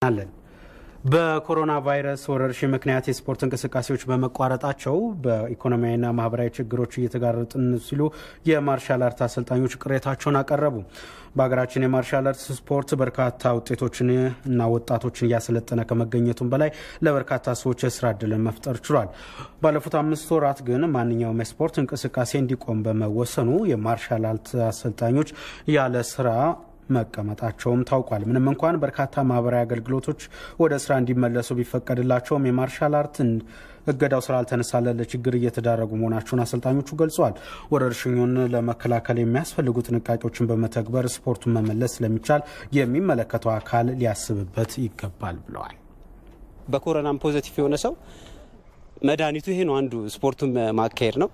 አለን በኮሮና ቫይረስ ወረርሽኝ ምክንያት የስፖርት እንቅስቃሴዎች በመቋረጣቸው በኢኮኖሚያዊና ማህበራዊ ችግሮች እየተጋረጡን ሲሉ የማርሻል አርት አሰልጣኞች ቅሬታቸውን አቀረቡ። በሀገራችን የማርሻል አርት ስፖርት በርካታ ውጤቶችንና ወጣቶችን እያሰለጠነ ከመገኘቱም በላይ ለበርካታ ሰዎች የስራ ዕድልን መፍጠር ችሏል። ባለፉት 5 ወራት ግን ማንኛውም የስፖርት እንቅስቃሴ እንዲቆም በመወሰኑ የማርሻል አርት አሰልጣኞች ያለ ስራ መቀመጣቸውም ታውቋል። ምንም እንኳን በርካታ ማህበራዊ አገልግሎቶች ወደ ስራ እንዲመለሱ ቢፈቀድላቸውም የማርሻል አርትን እገዳው ስላልተነሳለት ለችግር እየተዳረጉ መሆናቸውን አሰልጣኞቹ ገልጸዋል። ወረርሽኙን ለመከላከል የሚያስፈልጉ ጥንቃቄዎችን በመተግበር ስፖርቱን መመለስ ስለሚቻል የሚመለከተው አካል ሊያስብበት ይገባል ብለዋል። በኮሮናም ፖዚቲቭ የሆነ ሰው መድኃኒቱ ይሄ ነው፣ አንዱ ስፖርቱን ማካሄድ ነው።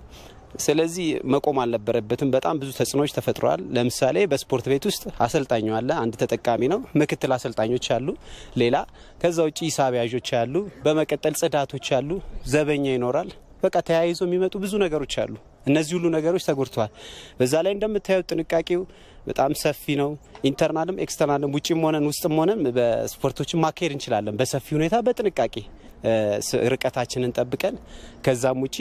ስለዚህ መቆም አልነበረበትም። በጣም ብዙ ተጽዕኖዎች ተፈጥረዋል። ለምሳሌ በስፖርት ቤት ውስጥ አሰልጣኙ አለ፣ አንድ ተጠቃሚ ነው። ምክትል አሰልጣኞች አሉ፣ ሌላ ከዛ ውጪ ሂሳብ ያዦች አሉ፣ በመቀጠል ጽዳቶች አሉ፣ ዘበኛ ይኖራል። በቃ ተያይዞ የሚመጡ ብዙ ነገሮች አሉ። እነዚህ ሁሉ ነገሮች ተጎድተዋል። በዛ ላይ እንደምታዩት ጥንቃቄው በጣም ሰፊ ነው። ኢንተርናልም ኤክስተርናልም ውጪም ሆነን ውስጥም ሆነን በስፖርቶችን ማካሄድ እንችላለን በሰፊ ሁኔታ በጥንቃቄ ርቀታችንን ጠብቀን ከዛም ውጪ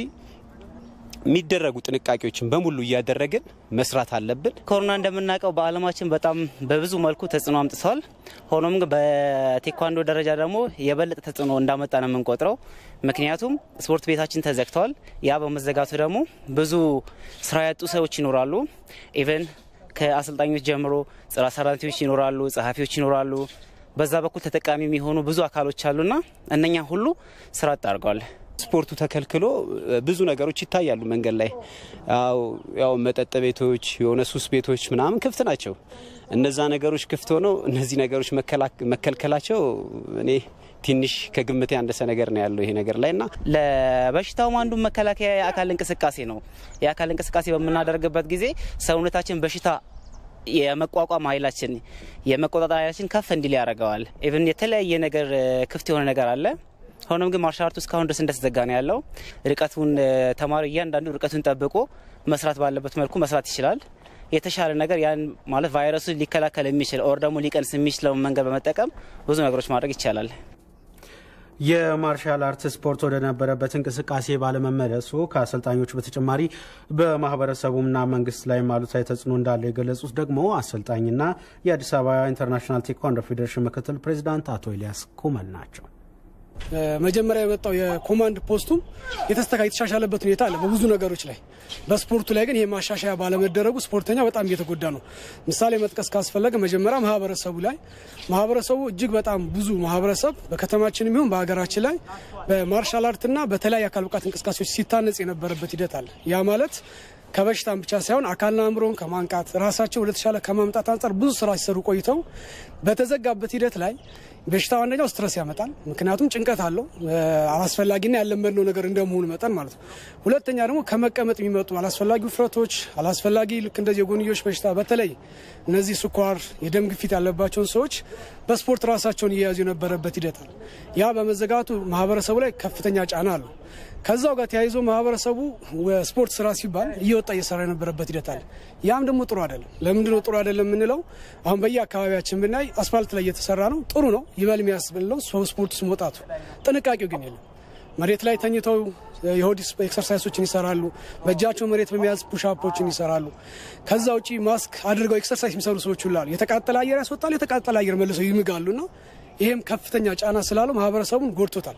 የሚደረጉ ጥንቃቄዎችን በሙሉ እያደረግን መስራት አለብን። ኮሮና እንደምናውቀው በዓለማችን በጣም በብዙ መልኩ ተጽዕኖ አምጥቷል። ሆኖም በቴኳንዶ ደረጃ ደግሞ የበለጠ ተጽዕኖ እንዳመጣ ነው የምንቆጥረው። ምክንያቱም ስፖርት ቤታችን ተዘግተዋል። ያ በመዘጋቱ ደግሞ ብዙ ስራ ያጡ ሰዎች ይኖራሉ። ኢቨን ከአሰልጣኞች ጀምሮ ጽራ ሰራተኞች ይኖራሉ፣ ጸሐፊዎች ይኖራሉ። በዛ በኩል ተጠቃሚ የሚሆኑ ብዙ አካሎች አሉና እነኛ ሁሉ ስራ አጣርገዋል። ስፖርቱ ተከልክሎ ብዙ ነገሮች ይታያሉ መንገድ ላይ። ያው መጠጥ ቤቶች፣ የሆነ ሱስ ቤቶች ምናምን ክፍት ናቸው። እነዛ ነገሮች ክፍት ሆነው እነዚህ ነገሮች መከልከላቸው እኔ ትንሽ ከግምቴ ያነሰ ነገር ነው ያለው ይሄ ነገር ላይና ለበሽታው አንዱ መከላከያ የአካል እንቅስቃሴ ነው። የአካል እንቅስቃሴ በመናደርግበት ጊዜ ሰውነታችን በሽታ የመቋቋም ኃይላችን የመቆጣጠር ከፍ እንዲል ያደርገዋል። ኢቭን የተለያየ ነገር ክፍት የሆነ ነገር አለ። ሆኖም ግን ማርሻል አርቱ እስካሁን ድረስ እንደተዘጋ ነው ያለው። ርቀቱን ተማሪ እያንዳንዱ ርቀቱን ጠብቆ መስራት ባለበት መልኩ መስራት ይችላል። የተሻለ ነገር ያን ማለት ቫይረሱን ሊከላከል የሚችል ኦር ደግሞ ሊቀንስ የሚችለው መንገድ በመጠቀም ብዙ ነገሮች ማድረግ ይቻላል። የማርሻል አርት ስፖርት ወደ ነበረበት እንቅስቃሴ ባለመመለሱ ከአሰልጣኞች በተጨማሪ በማህበረሰቡና መንግስት ላይ አሉታዊ ተጽዕኖ እንዳለ የገለጹት ደግሞ አሰልጣኝና የአዲስ አበባ ኢንተርናሽናል ቴኳንዶ ፌዴሬሽን ምክትል ፕሬዚዳንት አቶ ኤልያስ ኩመል ናቸው። መጀመሪያ የመጣው የኮማንድ ፖስቱም የተሻሻለበት ሁኔታ አለ በብዙ ነገሮች ላይ። በስፖርቱ ላይ ግን ይሄ ማሻሻያ ባለመደረጉ ስፖርተኛ በጣም እየተጎዳ ነው። ምሳሌ መጥቀስ ካስፈለገ መጀመሪያ ማህበረሰቡ እጅግ በጣም ብዙ ማህበረሰብ በከተማችንም ይሁን በሀገራችን ላይ በማርሻል አርትና በተለያየ አካል ብቃት እንቅስቃሴዎች ሲታነጽ የነበረበት ሂደት አለ። ያ ማለት ከበሽታም ብቻ ሳይሆን አካልና አእምሮን ከማንቃት ራሳቸው ወደ ተሻለ ከማምጣት አንጻር ብዙ ስራ ሲሰሩ ቆይተው በተዘጋበት ሂደት ላይ በሽታው አንደኛው ስትረስ ያመጣል። ምክንያቱም ጭንቀት አለው አላስፈላጊና ያለመድነው ነገር እንደመሆኑ መጠን ማለት ነው። ሁለተኛ ደግሞ ከመቀመጥ የሚመጡ አላስፈላጊ ውፍረቶች፣ አላስፈላጊ ልክ እንደዚህ የጎንዮሽ በሽታ በተለይ እነዚህ ስኳር፣ የደም ግፊት ያለባቸውን ሰዎች በስፖርት ራሳቸውን እየያዙ የነበረበት ሂደት አለ። ያ በመዘጋቱ ማህበረሰቡ ላይ ከፍተኛ ጫና አለው። ከዛው ጋር ተያይዞ ማህበረሰቡ ስፖርት ስራ ሲባል እየወጣ እየሰራ የነበረበት ሂደት አለ። ያም ደግሞ ጥሩ አይደለም። ለምንድነው ጥሩ አይደለም የምንለው? አሁን በየአካባቢያችን ብናይ አስፋልት ላይ እየተሰራ ነው፣ ጥሩ ነው፣ ይበል የሚያስብል ነው ስፖርት መውጣቱ። ጥንቃቄው ግን የለም። መሬት ላይ ተኝተው የሆድ ኤክሰርሳይሶችን ይሰራሉ፣ በእጃቸው መሬት በመያዝ ፑሽአፖችን ይሰራሉ። ከዛ ውጪ ማስክ አድርገው ኤክሰርሳይዝ የሚሰሩ ሰዎች ሁሉ አሉ። የተቃጠለ አየር ያስወጣሉ፣ የተቃጠለ አየር መልሰው ይምጋሉና ይሄም ከፍተኛ ጫና ስላለው ማህበረሰቡን ጎድቶታል።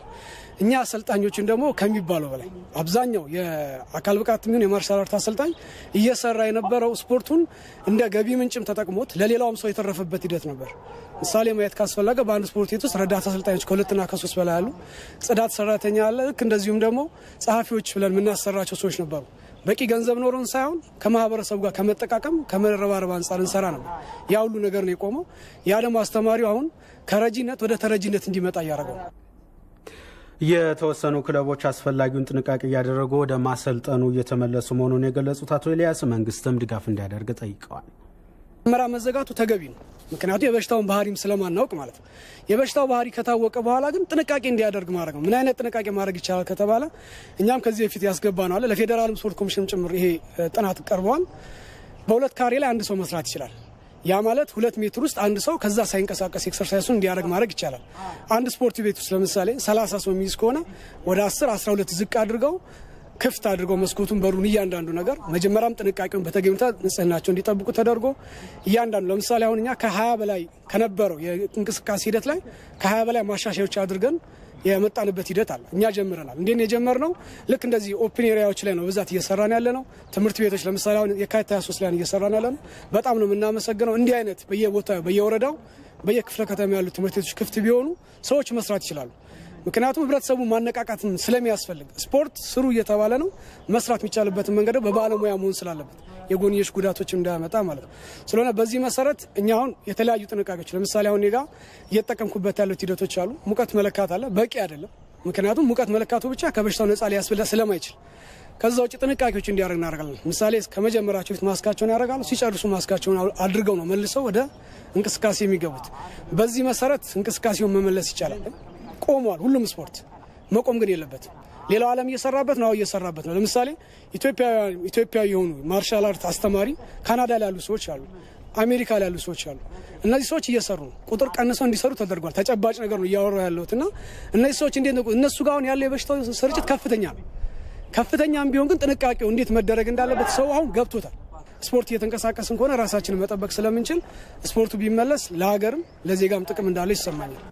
እኛ አሰልጣኞችን ደግሞ ከሚባለው በላይ አብዛኛው የአካል ብቃት ምን የማርሻል አርት አሰልጣኝ እየሰራ የነበረው ስፖርቱን እንደ ገቢ ምንጭም ተጠቅሞት ለሌላውም ሰው የተረፈበት ሂደት ነበር። ምሳሌ ማየት ካስፈለገ በአንድ ስፖርት ቤት ውስጥ ረዳት አሰልጣኞች ከ2 እና 3 በላይ አሉ። ጽዳት ሰራተኛ አለ። ልክ እንደዚሁም ደግሞ ጸሐፊዎች ብለን የምናሰራቸው ሰዎች ነበሩ። በቂ ገንዘብ ኖሮን ሳይሆን ከማህበረሰቡ ጋር ከመጠቃቀም ከመረባረብ አንጻር እንሰራ ነበር። ያ ሁሉ ነገር ነው የቆመው። ያ ደግሞ አስተማሪው አሁን ከረጂነት ወደ ተረጂነት እንዲመጣ እያደረገው። የተወሰኑ ክለቦች አስፈላጊውን ጥንቃቄ እያደረጉ ወደ ማሰልጠኑ እየተመለሱ መሆኑን የገለጹት አቶ ኤልያስ መንግስትም ድጋፍ እንዲያደርግ ጠይቀዋል። መራ መዘጋቱ ተገቢ ነው። ምክንያቱም የበሽታውን ባህሪም ስለማናውቅ ማለት ነው። የበሽታው ባህሪ ከታወቀ በኋላ ግን ጥንቃቄ እንዲያደርግ ማድረግ ነው። ምን አይነት ጥንቃቄ ማድረግ ይቻላል ከተባለ እኛም ከዚህ በፊት ያስገባነው አለ። ለፌዴራል ስፖርት ኮሚሽን ጭምር ይሄ ጥናት ቀርቧል። በ2 ካሬ ላይ አንድ ሰው መስራት ይችላል። ያ ማለት 2 ሜትር ውስጥ አንድ ሰው ከዛ ሳይንቀሳቀስ ኤክሰርሳይሱን እንዲያደርግ ማድረግ ይቻላል። አንድ ስፖርት ቤት ውስጥ ለምሳሌ 30 ሰው የሚይዝ ከሆነ ወደ 10 12 ዝቅ አድርገው ክፍት አድርገው መስኮቱን በሩን እያንዳንዱ ነገር መጀመሪያም ጥንቃቄውን በተገቢታ ንጽህናቸው እንዲጠብቁ ተደርጎ እያንዳንዱ ለምሳሌ አሁን እኛ ከ20 በላይ ከነበረው የእንቅስቃሴ ሂደት ላይ ከ20 በላይ ማሻሻያዎች አድርገን የመጣንበት ሂደት አለ። እኛ ጀምረናል። እንዴት ነው የጀመርነው? ልክ እንደዚህ ኦፕን ኤሪያዎች ላይ ነው በዛት እየሰራን ያለ ነው። ትምህርት ቤቶች ለምሳሌ አሁን የካቲት 23 ላይ እየሰራን ያለ ነው። በጣም ነው የምናመሰግነው። እንዲህ አይነት በየቦታው በየወረዳው በየክፍለ ከተማ ያሉ ትምህርት ቤቶች ክፍት ቢሆኑ ሰዎች መስራት ይችላሉ። ምክንያቱም ህብረተሰቡ ማነቃቃትን ስለሚያስፈልግ ስፖርት ስሩ እየተባለ ነው። መስራት የሚቻልበትን መንገድ በባለሙያ መሆን ስላለበት የጎንዮሽ ጉዳቶች እንዳያመጣ ማለት ነው። ስለሆነ በዚህ መሰረት እኛ አሁን የተለያዩ ጥንቃቄዎች ለምሳሌ አሁን ኔጋ እየተጠቀምኩበት ያሉት ሂደቶች አሉ። ሙቀት መለካት አለ። በቂ አይደለም። ምክንያቱም ሙቀት መለካቱ ብቻ ከበሽታው ነፃ ሊያስብላ ስለማይችል ከዛ ውጭ ጥንቃቄዎች እንዲያደርግ እናደርጋለን። ምሳሌ ከመጀመራቸው ፊት ማስካቸውን ያደርጋሉ። ሲጨርሱ ማስካቸውን አድርገው ነው መልሰው ወደ እንቅስቃሴ የሚገቡት። በዚህ መሰረት እንቅስቃሴውን መመለስ ይቻላል። ቆሟል። ሁሉም ስፖርት መቆም ግን የለበትም። ሌላው ዓለም እየሰራበት ነው እየሰራበት ነው። ለምሳሌ ኢትዮጵያዊ የሆኑ ማርሻል አርት አስተማሪ ካናዳ ላይ ያሉ ሰዎች አሉ፣ አሜሪካ ላይ ያሉ ሰዎች አሉ። እነዚህ ሰዎች እየሰሩ ነው። ቁጥር ቀንሰው እንዲሰሩ ተደርጓል። ተጨባጭ ነገር ነው እያወራው ያለውትና እነዚህ ሰዎች እንዴት ነው እነሱ ጋር አሁን ያለው የበሽታው ስርጭት ከፍተኛ ነው። ከፍተኛም ቢሆን ግን ጥንቃቄው እንዴት መደረግ እንዳለበት ሰው አሁን ገብቶታል። ስፖርት እየተንቀሳቀስን ከሆነ ራሳችንን መጠበቅ ስለምንችል ስፖርቱ ቢመለስ ለሀገርም ለዜጋም ጥቅም እንዳለው ይሰማኛል።